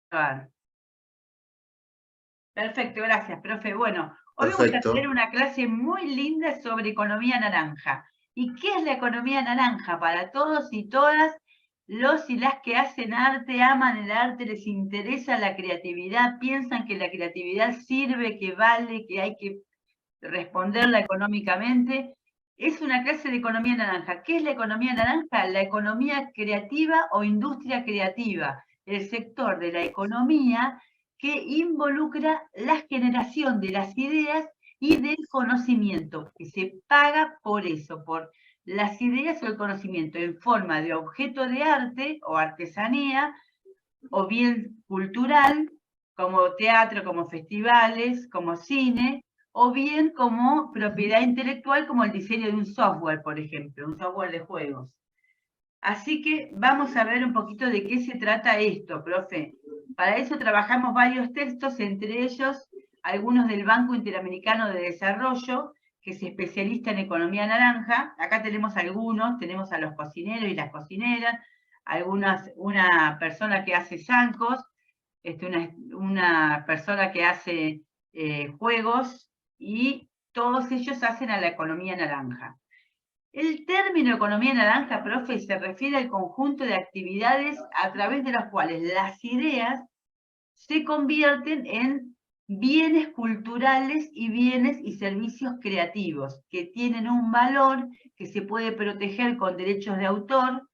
grabar. Perfecto, gracias, profe. Bueno, hoy vamos a Perfecto. tener una clase muy linda sobre economía naranja. ¿Y qué es la economía naranja? Para todos y todas los y las que hacen arte, aman el arte, les interesa la creatividad, piensan que la creatividad sirve, que vale, que hay que responderla económicamente. Es una clase de economía naranja. ¿Qué es la economía naranja? La economía creativa o industria creativa, el sector de la economía que involucra la generación de las ideas y del conocimiento, que se paga por eso, por las ideas o el conocimiento en forma de objeto de arte o artesanía, o bien cultural, como teatro, como festivales, como cine, o bien como propiedad intelectual, como el diseño de un software, por ejemplo, un software de juegos. Así que vamos a ver un poquito de qué se trata esto, profe. Para eso trabajamos varios textos, entre ellos algunos del Banco Interamericano de Desarrollo, que es especialista en economía naranja. Acá tenemos algunos, tenemos a los cocineros y las cocineras, una persona que hace zancos, una persona que hace juegos, y todos ellos hacen a la economía naranja. El término economía naranja, profe, se refiere al conjunto de actividades a través de las cuales las ideas se convierten en bienes culturales y bienes y servicios creativos que tienen un valor que se puede proteger con derechos de autor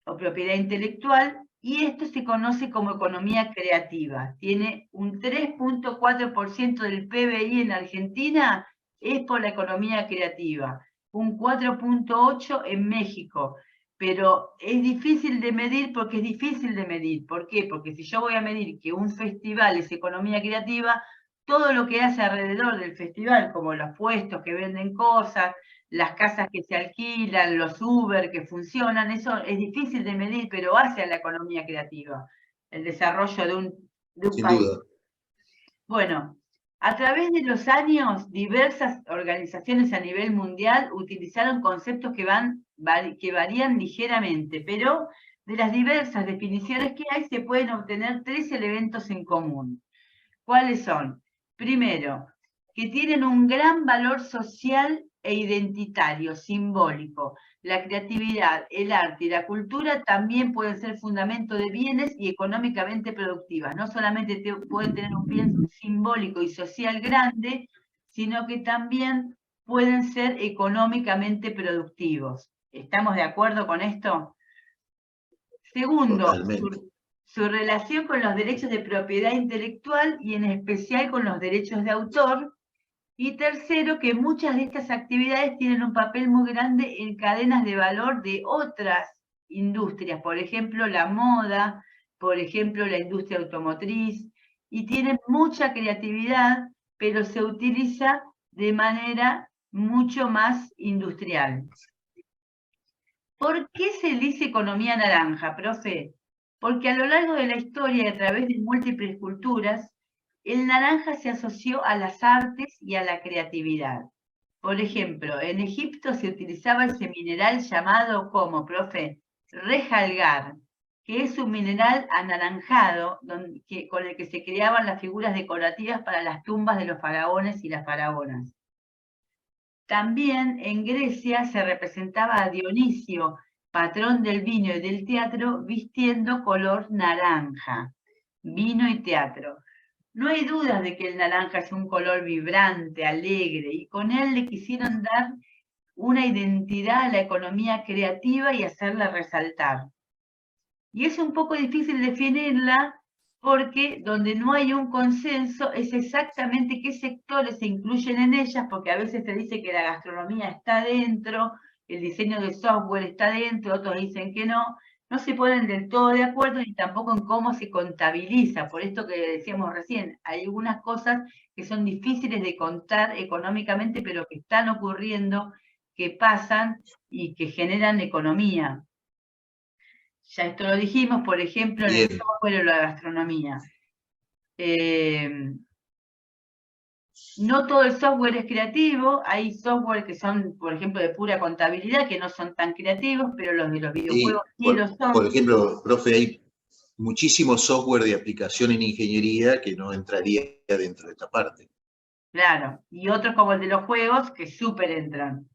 o propiedad intelectual, y esto se conoce como economía creativa. Tiene un 3.4% del PBI en Argentina, es por la economía creativa, un 4.8% en México, pero es difícil de medir porque es difícil de medir. ¿Por qué? Porque si yo voy a medir que un festival es economía creativa, todo lo que hace alrededor del festival, como los puestos que venden cosas, las casas que se alquilan, los Uber que funcionan, eso es difícil de medir, pero hace a la economía creativa, el desarrollo de un Sin país. duda. Bueno, a través de los años, diversas organizaciones a nivel mundial utilizaron conceptos que varían ligeramente, pero de las diversas definiciones que hay se pueden obtener 3 elementos en común. ¿Cuáles son? Primero, que tienen un gran valor social e identitario, simbólico. La creatividad, el arte y la cultura también pueden ser fundamento de bienes y económicamente productivas. No solamente pueden tener un bien simbólico y social grande, sino que también pueden ser económicamente productivos. ¿Estamos de acuerdo con esto? Segundo, Totalmente. su relación con los derechos de propiedad intelectual y en especial con los derechos de autor. Y tercero, que muchas de estas actividades tienen un papel muy grande en cadenas de valor de otras industrias, por ejemplo, la moda, por ejemplo, la industria automotriz, y tienen mucha creatividad, pero se utiliza de manera mucho más industrial. ¿Por qué se dice economía naranja, profe? Porque a lo largo de la historia y a través de múltiples culturas, el naranja se asoció a las artes y a la creatividad. Por ejemplo, en Egipto se utilizaba ese mineral llamado como, profe, rejalgar, que es un mineral anaranjado con el que se creaban las figuras decorativas para las tumbas de los faraones y las faraonas. También en Grecia se representaba a Dionisio, patrón del vino y del teatro, vistiendo color naranja. Vino y teatro. No hay dudas de que el naranja es un color vibrante, alegre, y con él le quisieron dar una identidad a la economía creativa y hacerla resaltar. Y es un poco difícil definirla porque donde no hay un consenso es exactamente qué sectores se incluyen en ellas, porque a veces se dice que la gastronomía está dentro, el diseño de software está dentro, otros dicen que no. No se ponen del todo de acuerdo ni tampoco en cómo se contabiliza. Por esto que decíamos recién, hay algunas cosas que son difíciles de contar económicamente, pero que están ocurriendo, que pasan y que generan economía. Ya esto lo dijimos, por ejemplo, en el software o la gastronomía. No todo el software es creativo, hay software que son, por ejemplo, de pura contabilidad, que no son tan creativos, pero los de los videojuegos sí lo son. Por ejemplo, profe, muchísimo software de aplicación en ingeniería que no entraría dentro de esta parte. Claro, y otros como el de los juegos que súper entran,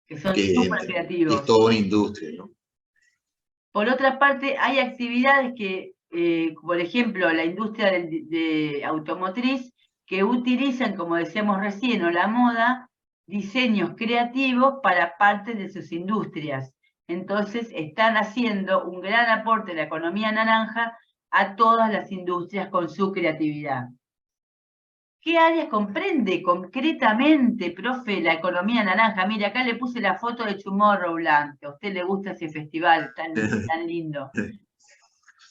que son súper creativos. Es toda una industria, ¿no? Por otra parte, hay actividades que, por ejemplo, la industria de automotriz, que utilizan, como decíamos recién, o la moda, diseños creativos para parte de sus industrias. Entonces, están haciendo un gran aporte de la economía naranja a todas las industrias con su creatividad. ¿Qué áreas comprende concretamente, profe, la economía naranja? Mire, acá le puse la foto de Tomorrowland, que a usted le gusta ese festival tan lindo.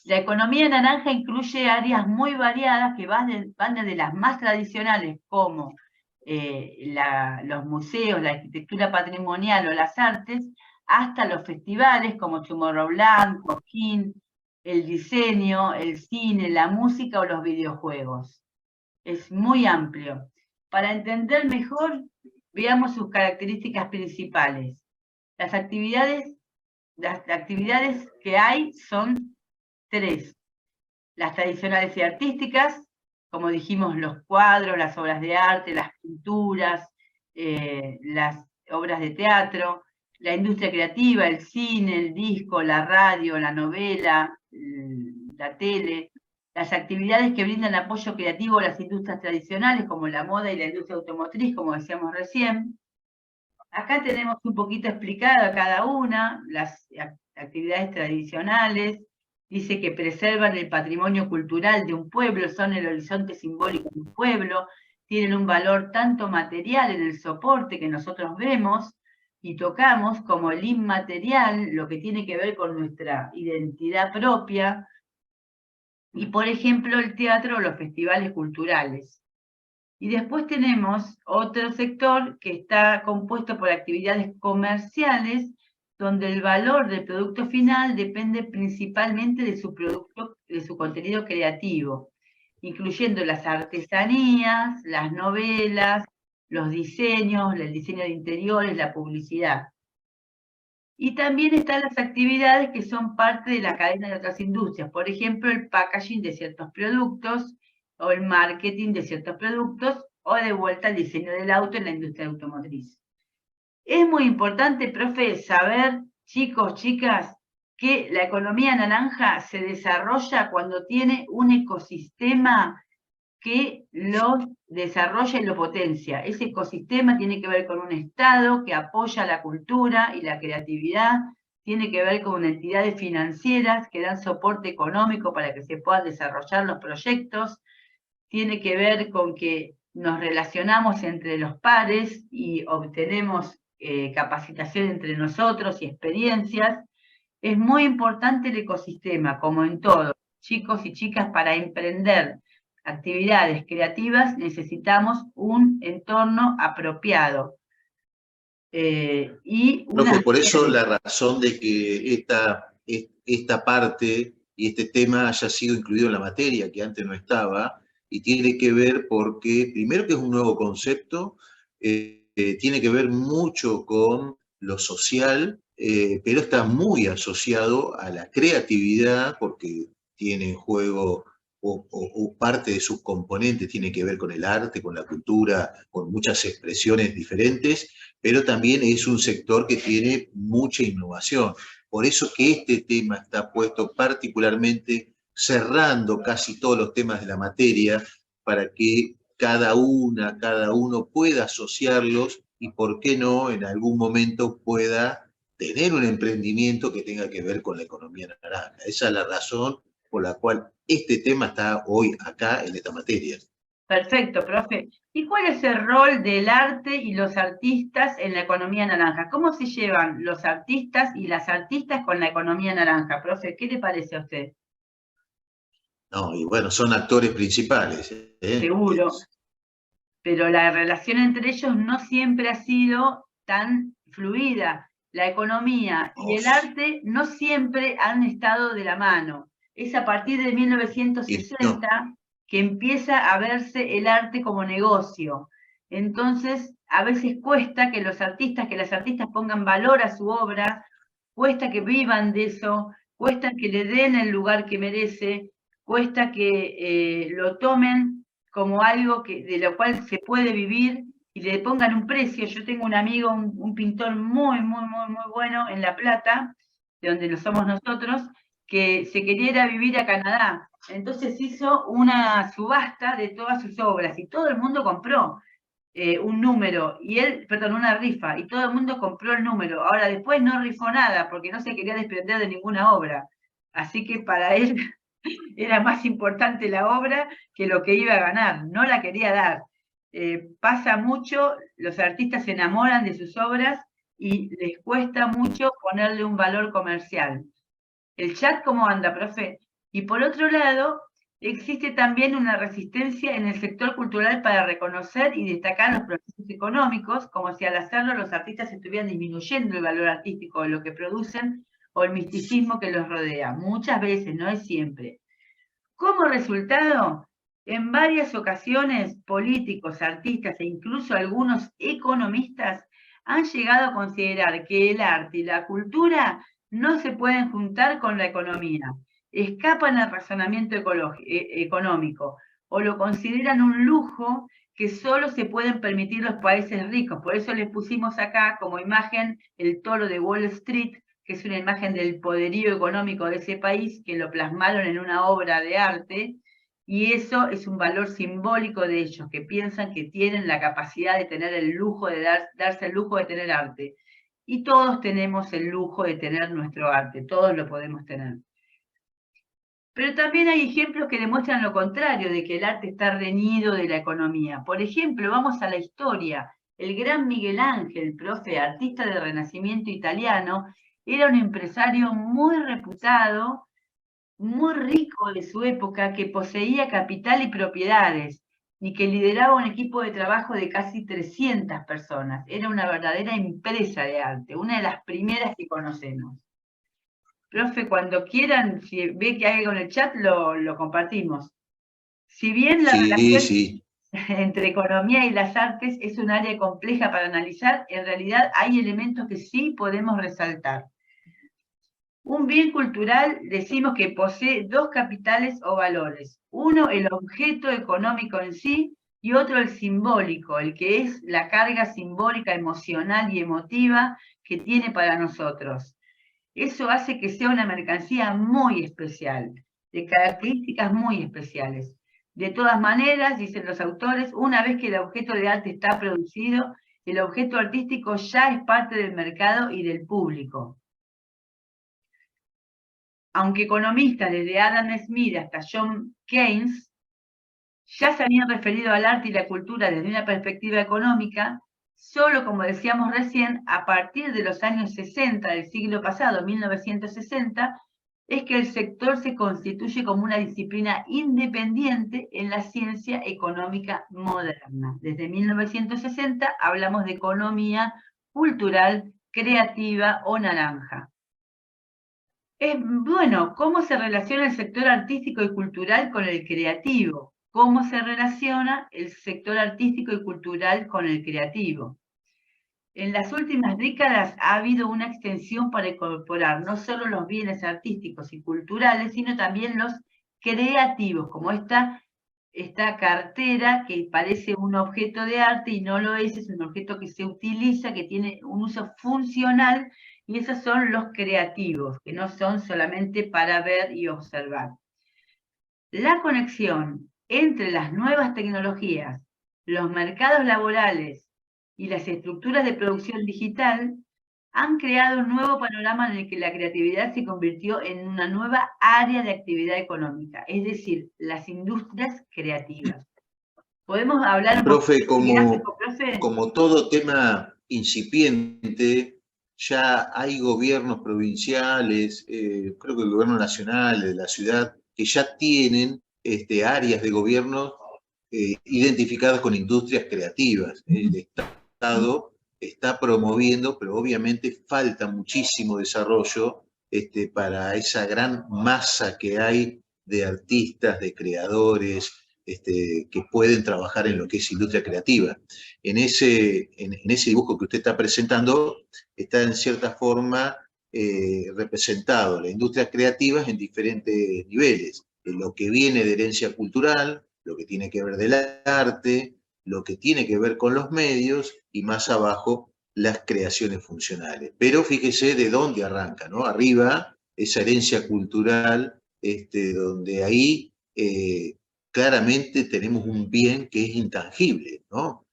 La economía naranja incluye áreas muy variadas que van desde las más tradicionales, como los museos, la arquitectura patrimonial o las artes, hasta los festivales como Tomorrowland, Cosquín, el diseño, el cine, la música o los videojuegos. Es muy amplio. Para entender mejor, veamos sus características principales. Las actividades que hay son 3. Las tradicionales y artísticas, como dijimos, los cuadros, las obras de arte, las pinturas, las obras de teatro, la industria creativa, el cine, el disco, la radio, la novela, la tele, las actividades que brindan apoyo creativo a las industrias tradicionales, como la moda y la industria automotriz, como decíamos recién. Acá tenemos un poquito explicado a cada una, las actividades tradicionales. Dice que preservan el patrimonio cultural de un pueblo, son el horizonte simbólico de un pueblo, tienen un valor tanto material en el soporte que nosotros vemos y tocamos, como el inmaterial, lo que tiene que ver con nuestra identidad propia, y por ejemplo el teatro o los festivales culturales. Y después tenemos otro sector que está compuesto por actividades comerciales, donde el valor del producto final depende principalmente de su contenido creativo, incluyendo las artesanías, las novelas, los diseños, el diseño de interiores, la publicidad. Y también están las actividades que son parte de la cadena de otras industrias, por ejemplo, el packaging de ciertos productos, o el marketing de ciertos productos, o de vuelta el diseño del auto en la industria automotriz. Es muy importante, profe, saber, chicos, chicas, que la economía naranja se desarrolla cuando tiene un ecosistema que lo desarrolla y lo potencia. Ese ecosistema tiene que ver con un Estado que apoya la cultura y la creatividad, tiene que ver con entidades financieras que dan soporte económico para que se puedan desarrollar los proyectos, tiene que ver con que nos relacionamos entre los pares y obtenemos capacitación entre nosotros y experiencias. Es muy importante el ecosistema, como en todo. Chicos y chicas, para emprender actividades creativas necesitamos un entorno apropiado. Profe, por eso la razón de que esta parte y este tema haya sido incluido en la materia, que antes no estaba, y tiene que ver porque, primero que es un nuevo concepto, tiene que ver mucho con lo social, pero está muy asociado a la creatividad, porque tiene en juego o parte de sus componentes tiene que ver con el arte, con la cultura, con muchas expresiones diferentes, pero también es un sector que tiene mucha innovación. Por eso que este tema está puesto particularmente cerrando casi todos los temas de la materia para que cada uno pueda asociarlos y, por qué no, en algún momento pueda tener un emprendimiento que tenga que ver con la economía naranja. Esa es la razón por la cual este tema está hoy acá en esta materia. Perfecto, profe. ¿Y cuál es el rol del arte y los artistas en la economía naranja? ¿Cómo se llevan los artistas y las artistas con la economía naranja? Profe, ¿qué le parece a usted? No, y bueno, son actores principales. Seguro. Pero la relación entre ellos no siempre ha sido tan fluida. La economía y el arte no siempre han estado de la mano. Es a partir de 1960 que empieza a verse el arte como negocio. Entonces, a veces cuesta que las artistas pongan valor a su obra, cuesta que vivan de eso, cuesta que le den el lugar que merece, cuesta que lo tomen como algo de lo cual se puede vivir y le pongan un precio. Yo tengo un amigo, un pintor muy bueno en La Plata, de donde lo somos nosotros, que se quería ir a vivir a Canadá. Entonces hizo una subasta de todas sus obras y todo el mundo compró un número, y él, perdón, una rifa, y todo el mundo compró el número. Ahora después no rifó nada porque no se quería desprender de ninguna obra. Así que para él era más importante la obra que lo que iba a ganar, no la quería dar. Pasa mucho, los artistas se enamoran de sus obras y les cuesta mucho ponerle un valor comercial. ¿El chat cómo anda, profe? Y por otro lado, existe también una resistencia en el sector cultural para reconocer y destacar los procesos económicos, como si al hacerlo los artistas estuvieran disminuyendo el valor artístico de lo que producen o el misticismo que los rodea. Muchas veces, no es siempre. Como resultado, en varias ocasiones, políticos, artistas e incluso algunos economistas han llegado a considerar que el arte y la cultura no se pueden juntar con la economía, escapan al razonamiento económico o lo consideran un lujo que solo se pueden permitir los países ricos. Por eso les pusimos acá como imagen el toro de Wall Street, que es una imagen del poderío económico de ese país, que lo plasmaron en una obra de arte, y eso es un valor simbólico de ellos, que piensan que tienen la capacidad de tener el lujo de darse el lujo de tener arte. Y todos tenemos el lujo de tener nuestro arte, todos lo podemos tener. Pero también hay ejemplos que demuestran lo contrario, de que el arte está reñido de la economía. Por ejemplo, vamos a la historia. El gran Miguel Ángel, profe, artista del Renacimiento italiano, era un empresario muy reputado, muy rico de su época, que poseía capital y propiedades, y que lideraba un equipo de trabajo de casi 300 personas. Era una verdadera empresa de arte, una de las primeras que conocemos. Profe, cuando quieran, si ve que hay algo en el chat, lo compartimos. Si bien la relación entre economía y las artes es un área compleja para analizar, en realidad hay elementos que sí podemos resaltar. Un bien cultural decimos que posee dos capitales o valores. Uno, el objeto económico en sí, y otro, el simbólico, el que es la carga simbólica, emocional y emotiva que tiene para nosotros. Eso hace que sea una mercancía muy especial, de características muy especiales. De todas maneras, dicen los autores, una vez que el objeto de arte está producido, el objeto artístico ya es parte del mercado y del público. Aunque economistas desde Adam Smith hasta John Keynes ya se habían referido al arte y la cultura desde una perspectiva económica, solo, como decíamos recién, a partir de los años 60 del siglo pasado, 1960, es que el sector se constituye como una disciplina independiente en la ciencia económica moderna. Desde 1960 hablamos de economía cultural, creativa o naranja. Bueno, ¿cómo se relaciona el sector artístico y cultural con el creativo? ¿Cómo se relaciona el sector artístico y cultural con el creativo? En las últimas décadas ha habido una extensión para incorporar no solo los bienes artísticos y culturales, sino también los creativos, como esta cartera que parece un objeto de arte y no lo es un objeto que se utiliza, que tiene un uso funcional, y esos son los creativos, que no son solamente para ver y observar. La conexión entre las nuevas tecnologías, los mercados laborales y las estructuras de producción digital han creado un nuevo panorama en el que la creatividad se convirtió en una nueva área de actividad económica, es decir, las industrias creativas. ¿Podemos hablar un poco? Profe, profe? Como todo tema incipiente, ya hay gobiernos provinciales, creo que el gobierno nacional de la ciudad, que ya tienen áreas de gobierno identificadas con industrias creativas. El Estado está promoviendo, pero obviamente falta muchísimo desarrollo para esa gran masa que hay de artistas, de creadores, que pueden trabajar en lo que es industria creativa. En ese dibujo que usted está presentando está en cierta forma representado la industria creativa en diferentes niveles. Lo que viene de herencia cultural, lo que tiene que ver del arte, lo que tiene que ver con los medios y más abajo las creaciones funcionales. Pero fíjese de dónde arranca, ¿no? Arriba, esa herencia cultural, donde ahí claramente tenemos un bien que es intangible, ¿no?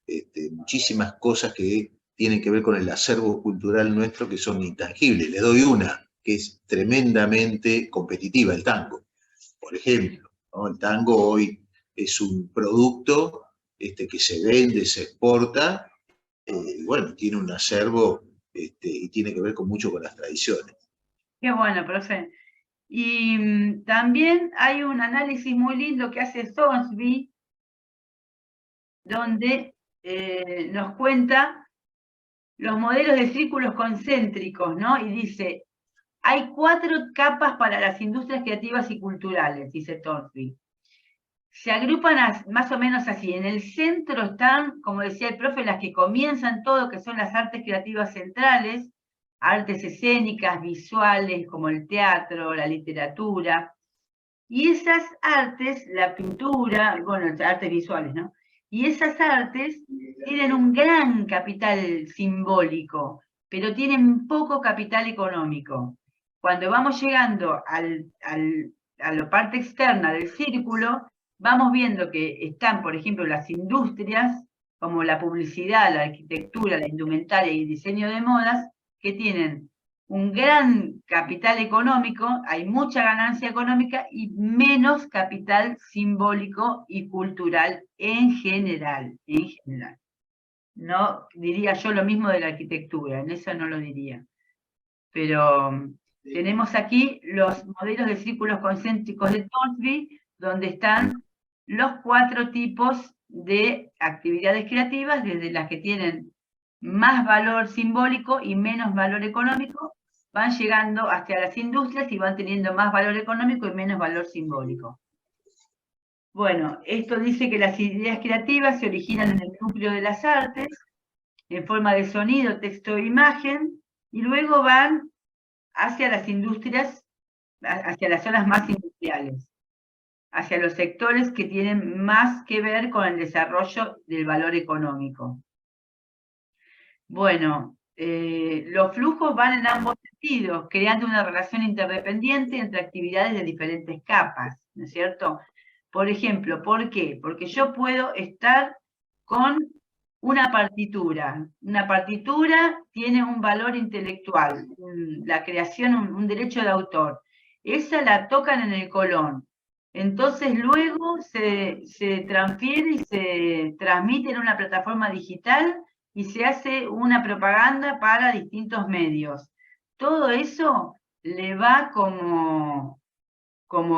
Muchísimas cosas que tienen que ver con el acervo cultural nuestro que son intangibles. Le doy una, que es tremendamente competitiva, el tango, por ejemplo, ¿no? El tango hoy es un producto que se vende, se exporta, bueno, tiene un acervo y tiene que ver con mucho con las tradiciones. Qué bueno, profe. Y también hay un análisis muy lindo que hace Thornsby, donde nos cuenta los modelos de círculos concéntricos, ¿no? Y dice, hay 4 capas para las industrias creativas y culturales, dice Thornsby. Se agrupan más o menos así. En el centro están, como decía el profe, las que comienzan todo, que son las artes creativas centrales, artes escénicas, visuales, como el teatro, la literatura. Y esas artes, la pintura, bueno, artes visuales, ¿no? Y esas artes tienen un gran capital simbólico, pero tienen poco capital económico. Cuando vamos llegando a la parte externa del círculo, vamos viendo que están, por ejemplo, las industrias, como la publicidad, la arquitectura, la indumentaria y el diseño de modas, que tienen un gran capital económico, hay mucha ganancia económica y menos capital simbólico y cultural en general. No diría yo lo mismo de la arquitectura, en eso no lo diría. Pero tenemos aquí los modelos de círculos concéntricos de Thornsby, donde están los 4 tipos de actividades creativas, desde las que tienen más valor simbólico y menos valor económico, van llegando hacia las industrias y van teniendo más valor económico y menos valor simbólico. Bueno, esto dice que las ideas creativas se originan en el núcleo de las artes, en forma de sonido, texto e imagen, y luego van hacia las industrias, hacia las zonas más industriales, hacia los sectores que tienen más que ver con el desarrollo del valor económico. Bueno, los flujos van en ambos sentidos, creando una relación interdependiente entre actividades de diferentes capas, ¿no es cierto? Por ejemplo, ¿por qué? Porque yo puedo estar con una partitura. Una partitura tiene un valor intelectual, la creación, un derecho de autor. Esa la tocan en el Colón. Entonces luego se transfiere y se transmite en una plataforma digital y se hace una propaganda para distintos medios. Todo eso le va como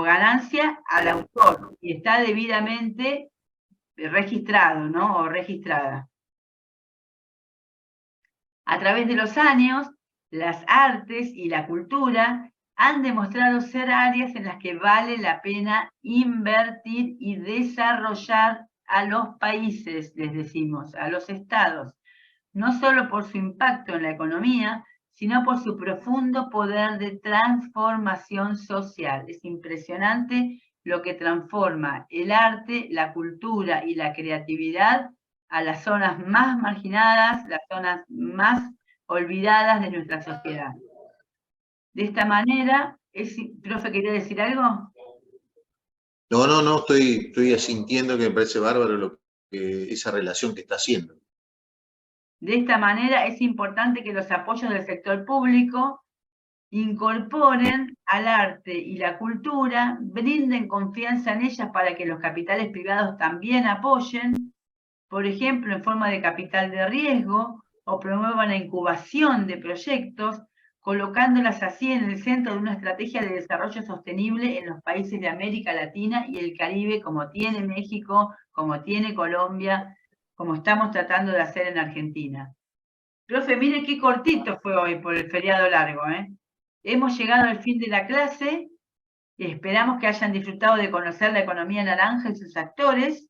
ganancia al autor y está debidamente registrado, ¿no? O registrada. A través de los años, las artes y la cultura han demostrado ser áreas en las que vale la pena invertir y desarrollar a los países, les decimos, a los estados, no solo por su impacto en la economía, sino por su profundo poder de transformación social. Es impresionante lo que transforma el arte, la cultura y la creatividad a las zonas más marginadas, las zonas más olvidadas de nuestra sociedad. De esta manera, profe, ¿quería decir algo? No, estoy asintiendo que me parece bárbaro esa relación que está haciendo. De esta manera es importante que los apoyos del sector público incorporen al arte y la cultura, brinden confianza en ellas para que los capitales privados también apoyen, por ejemplo, en forma de capital de riesgo, o promuevan la incubación de proyectos, colocándolas así en el centro de una estrategia de desarrollo sostenible en los países de América Latina y el Caribe, como tiene México, como tiene Colombia, como estamos tratando de hacer en Argentina. Profe, mire qué cortito fue hoy por el feriado largo, ¿eh? Hemos llegado al fin de la clase y esperamos que hayan disfrutado de conocer la economía naranja y sus actores.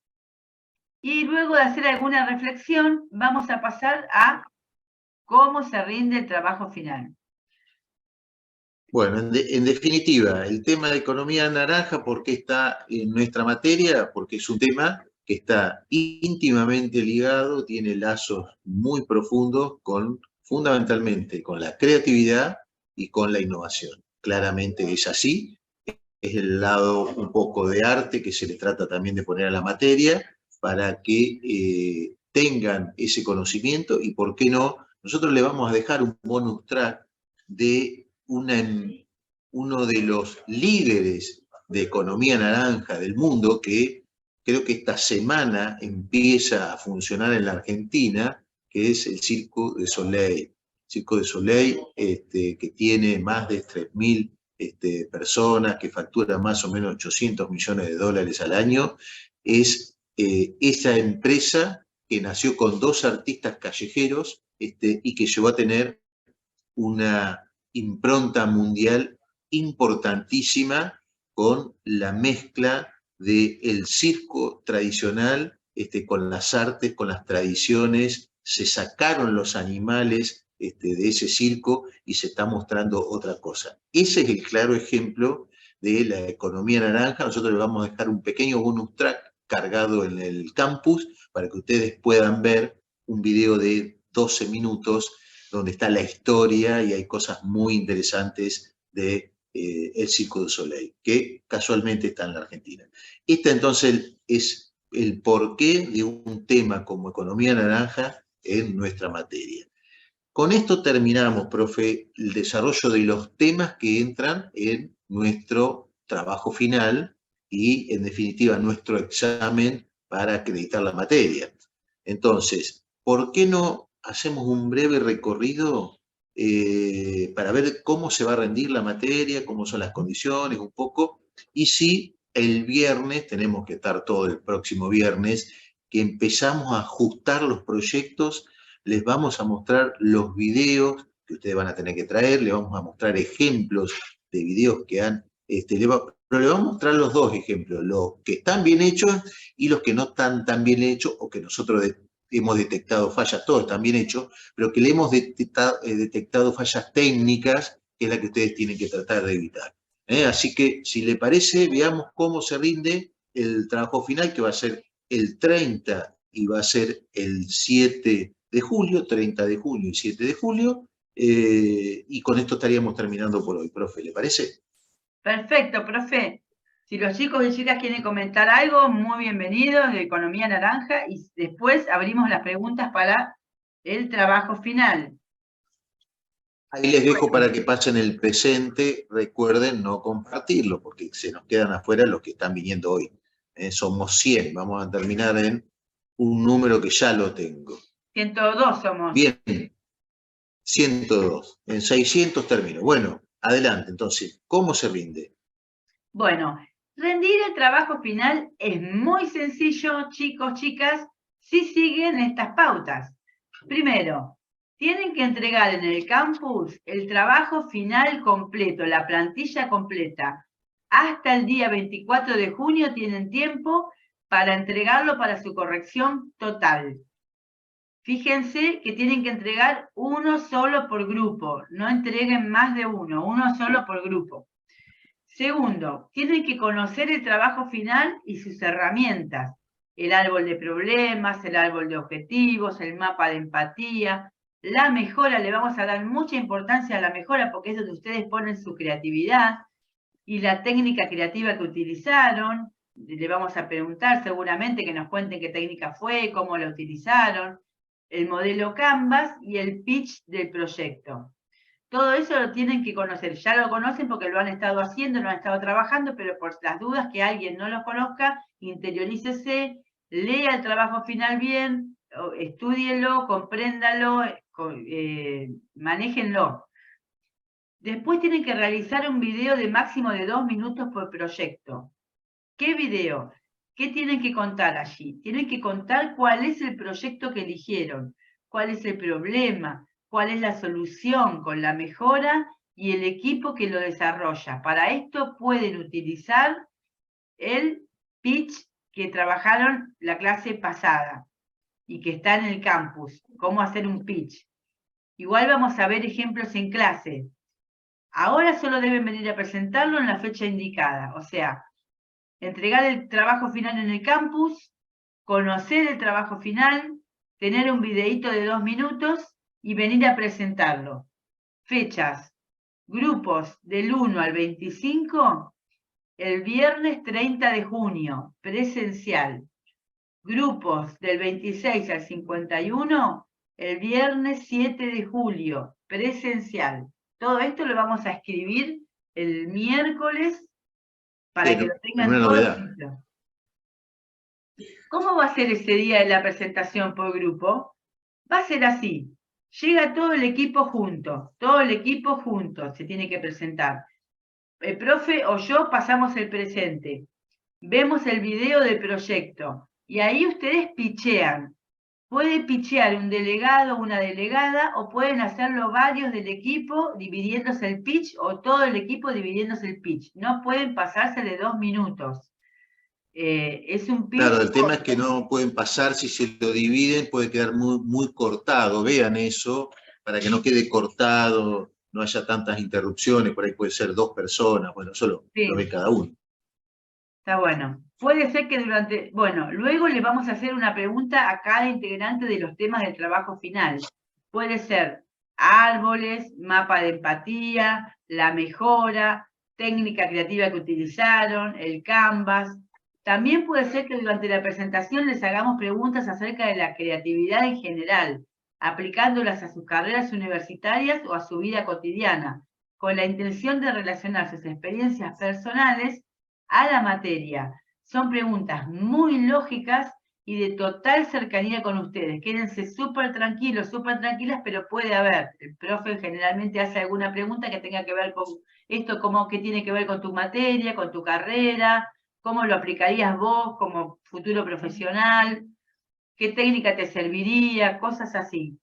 Y luego de hacer alguna reflexión, vamos a pasar a cómo se rinde el trabajo final. Bueno, en definitiva, el tema de economía naranja, ¿por qué está en nuestra materia? Porque es un tema que está íntimamente ligado, tiene lazos muy profundos fundamentalmente con la creatividad y con la innovación. Claramente es así, es el lado un poco de arte que se le trata también de poner a la materia para que tengan ese conocimiento y, ¿por qué no? Nosotros le vamos a dejar un bonus track de uno de los líderes de economía naranja del mundo, que creo que esta semana empieza a funcionar en la Argentina, que es el Cirque du Soleil. Cirque du Soleil, que tiene más de 3.000 personas, que factura más o menos 800 millones de dólares al año, es esa empresa que nació con 2 artistas callejeros y que llegó a tener una impronta mundial importantísima con la mezcla del circo tradicional con las artes, con las tradiciones. Se sacaron los animales de ese circo y se está mostrando otra cosa. Ese es el claro ejemplo de la economía naranja. Nosotros le vamos a dejar un pequeño bonus track cargado en el campus para que ustedes puedan ver un video de 12 minutos donde está la historia y hay cosas muy interesantes de el Cirque du Soleil, que casualmente está en la Argentina. Este entonces es el porqué de un tema como economía naranja en nuestra materia. Con esto terminamos, profe, el desarrollo de los temas que entran en nuestro trabajo final y, en definitiva, nuestro examen para acreditar la materia. Entonces, ¿por qué no hacemos un breve recorrido para ver cómo se va a rendir la materia, cómo son las condiciones, un poco? Y si el viernes, tenemos que estar todo el próximo viernes, que empezamos a ajustar los proyectos, les vamos a mostrar los videos que ustedes van a tener que traer, les vamos a mostrar ejemplos de videos que han, pero le vamos a mostrar los 2 ejemplos, los que están bien hechos y los que no están tan bien hechos o que nosotros hemos detectado fallas, todos están bien hechos, pero que le hemos detectado fallas técnicas, que es la que ustedes tienen que tratar de evitar. Así que, si le parece, veamos cómo se rinde el trabajo final, que va a ser el 30 y va a ser el 7 de julio, 30 de julio y 7 de julio, y con esto estaríamos terminando por hoy, profe, ¿le parece? Perfecto, profe. Si los chicos y chicas quieren comentar algo, muy bienvenidos de Economía Naranja y después abrimos las preguntas para el trabajo final. Ahí les dejo para que pasen el presente, recuerden no compartirlo, porque se nos quedan afuera los que están viniendo hoy. Somos 100, vamos a terminar en un número que ya lo tengo. 102 somos. Bien, 102. En 600 termino. Bueno, adelante, entonces, ¿cómo se rinde? Bueno, rendir el trabajo final es muy sencillo, chicos, chicas, si siguen estas pautas. Primero, tienen que entregar en el campus el trabajo final completo, la plantilla completa. Hasta el día 24 de junio tienen tiempo para entregarlo para su corrección total. Fíjense que tienen que entregar uno solo por grupo, no entreguen más de uno solo por grupo. Segundo, tienen que conocer el trabajo final y sus herramientas, el árbol de problemas, el árbol de objetivos, el mapa de empatía, la mejora. Le vamos a dar mucha importancia a la mejora porque es donde ustedes ponen su creatividad y la técnica creativa que utilizaron. Le vamos a preguntar seguramente que nos cuenten qué técnica fue, cómo la utilizaron, el modelo Canvas y el pitch del proyecto. Todo eso lo tienen que conocer. Ya lo conocen porque lo han estado haciendo, lo han estado trabajando, pero por las dudas que alguien no lo conozca, interiorícese, lea el trabajo final bien, estúdienlo, compréndalo, manéjenlo. Después tienen que realizar un video de máximo de 2 minutos por proyecto. ¿Qué video? ¿Qué tienen que contar allí? Tienen que contar cuál es el proyecto que eligieron, cuál es el problema, cuál es la solución con la mejora y el equipo que lo desarrolla. Para esto pueden utilizar el pitch que trabajaron la clase pasada y que está en el campus, cómo hacer un pitch. Igual vamos a ver ejemplos en clase. Ahora solo deben venir a presentarlo en la fecha indicada, o sea, entregar el trabajo final en el campus, conocer el trabajo final, tener un videíto de 2 minutos y venir a presentarlo. Fechas, grupos del 1 al 25, el viernes 30 de junio, presencial. Grupos del 26 al 51, el viernes 7 de julio, presencial. Todo esto lo vamos a escribir el miércoles para que lo tengan una todo novedad. listo. ¿Cómo va a ser ese día de la presentación por grupo? Va a ser así. Llega todo el equipo junto se tiene que presentar. El profe o yo pasamos el presente, vemos el video del proyecto y ahí ustedes pichean. Puede pichear un delegado o una delegada o pueden hacerlo varios del equipo dividiéndose el pitch o todo el equipo dividiéndose el pitch. No pueden pasarse de 2 minutos. Es un pitch. Claro, el tema es que no pueden pasar, si se lo dividen puede quedar muy, muy cortado. Vean eso, para que no quede cortado, no haya tantas interrupciones, por ahí puede ser 2 personas, bueno, solo Sí. Lo ve cada uno. Está bueno. Puede ser que luego le vamos a hacer una pregunta a cada integrante de los temas del trabajo final. Puede ser árboles, mapa de empatía, la mejora, técnica creativa que utilizaron, el Canvas. También puede ser que durante la presentación les hagamos preguntas acerca de la creatividad en general, aplicándolas a sus carreras universitarias o a su vida cotidiana, con la intención de relacionar sus experiencias personales a la materia. Son preguntas muy lógicas y de total cercanía con ustedes. Quédense súper tranquilos, súper tranquilas, pero puede haber. El profe generalmente hace alguna pregunta que tenga que ver con esto, qué tiene que ver con tu materia, con tu carrera, cómo lo aplicarías vos como futuro profesional, qué técnica te serviría, cosas así.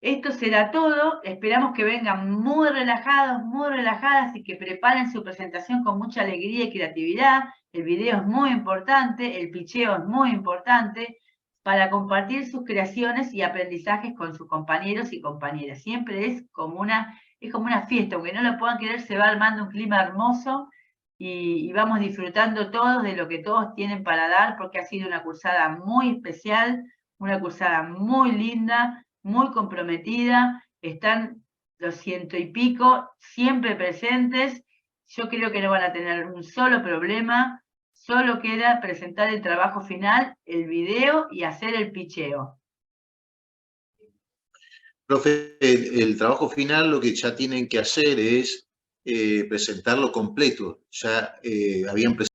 Esto será todo, esperamos que vengan muy relajados, muy relajadas y que preparen su presentación con mucha alegría y creatividad. El video es muy importante, el picheo es muy importante para compartir sus creaciones y aprendizajes con sus compañeros y compañeras. Siempre es como una fiesta, aunque no lo puedan creer, se va armando un clima hermoso y vamos disfrutando todos de lo que todos tienen para dar, porque ha sido una cursada muy especial, una cursada muy linda, muy comprometida, están los 100 y pico siempre presentes. Yo creo que no van a tener un solo problema, solo queda presentar el trabajo final, el video y hacer el picheo. Profe, el trabajo final lo que ya tienen que hacer es presentarlo completo. Ya habían presentado